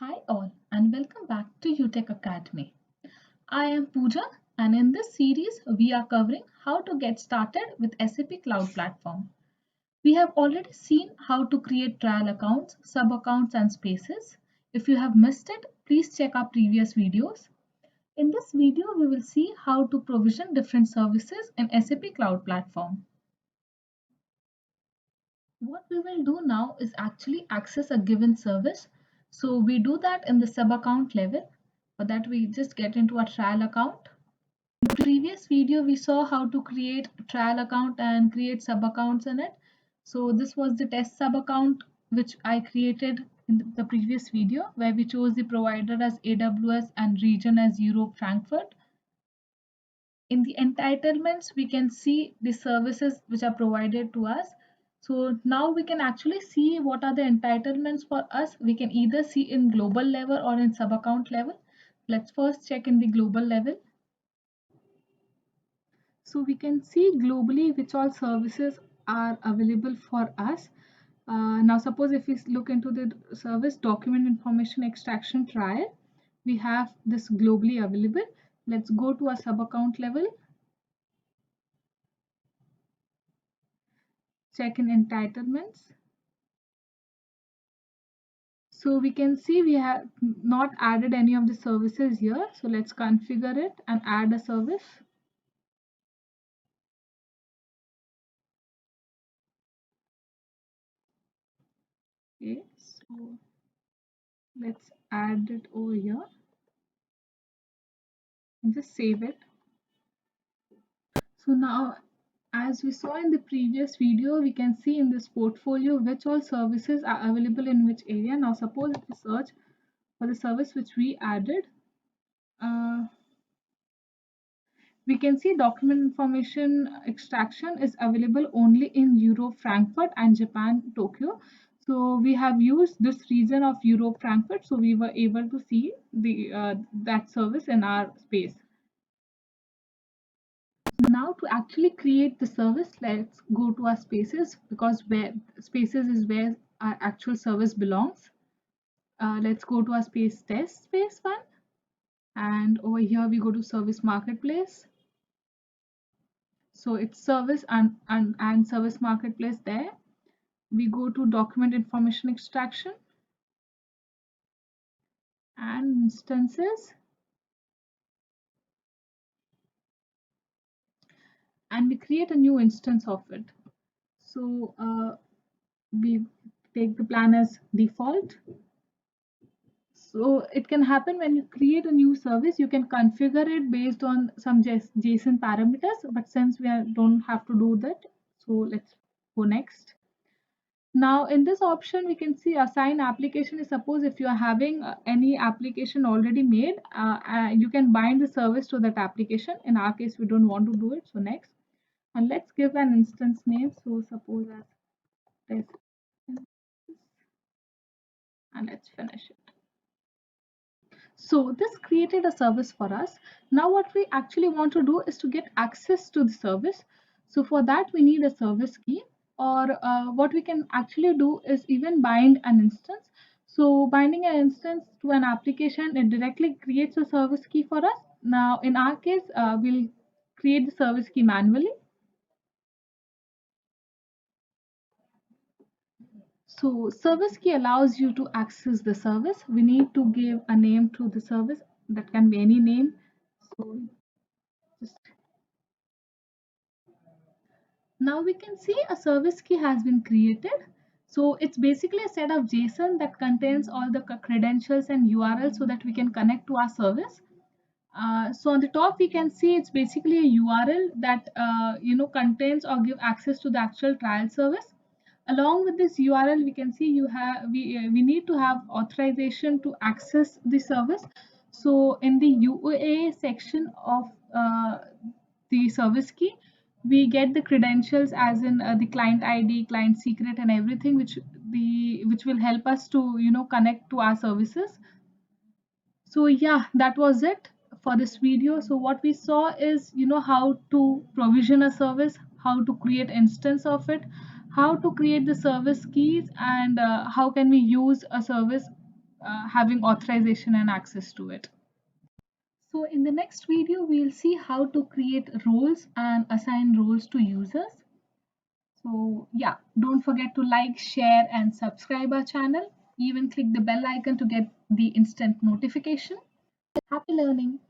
Hi all and welcome back to UTech Academy. I am Pooja and in this series we are covering how to get started with SAP Cloud Platform. We have already seen how to create trial accounts, sub accounts and spaces. If you have missed it, please check our previous videos. In this video we will see how to provision different services in SAP Cloud Platform. What we will do now is actually access a given service. So we do that in the sub account level. For that we just get into a trial account. In the previous video we saw how to create trial account and create sub accounts in it. So this was the test sub account which I created in the previous video where we chose the provider as AWS and region as Europe Frankfurt. In the entitlements we can see the services which are provided to us. So now we can actually see what are the entitlements for us. We can either see in global level or in sub account level. Let's first check in the global level. So we can see globally which all services are available for us. Now suppose if we look into the service document information extraction trial, we have this globally available. Let's go to a sub account level. Check in entitlements. So we can see we have not added any of the services here. So let's configure it and add a service. Okay, so let's add it over here and just save it. So now, as we saw in the previous video, we can see in this portfolio which all services are available in which area. Now suppose if we search for the service which we added, uh, we can see document information extraction is available only in Europe, Frankfurt and Japan, Tokyo. So we have used this region of Europe, Frankfurt, so we were able to see the that service in our space. Now to actually create the service, let's go to our spaces because where spaces is where our actual service belongs. Let's go to our space test space one, and over here we go to service marketplace. So it's service and service marketplace there. We go to document information extraction and instances, and we create a new instance of it. So we take the plan as default. So it can happen when you create a new service, you can configure it based on some JSON parameters, but since don't have to do that, so let's go next. Now in this option, we can see assign application is suppose if you are having any application already made, you can bind the service to that application. In our case, we don't want to do it. So next, and let's give an instance name. So suppose as test, and let's finish it. So this created a service for us. Now what we actually want to do is to get access to the service. So for that we need a service key, or what we can actually do is even bind an instance. So binding an instance to an application, it directly creates a service key for us. Now in our case, we'll create the service key manually. So service key allows you to access the service. We need to give a name to the service, that can be any name. So just now we can see a service key has been created. So it's basically a set of JSON that contains all the credentials and URLs so that we can connect to our service. So on the top we can see it's basically a URL that contains or give access to the actual trial service. Along with this URL, we can see we need to have authorization to access the service. So in the UA section of the service key, we get the credentials as in the client ID, client secret, and everything which will help us to connect to our services. So yeah, that was it for this video. So what we saw is how to provision a service, how to create instance of it, how to create the service keys, and how can we use a service having authorization and access to it. So in the next video, we'll see how to create roles and assign roles to users. So yeah, don't forget to like, share, and subscribe our channel. Even click the bell icon to get the instant notification. Happy learning!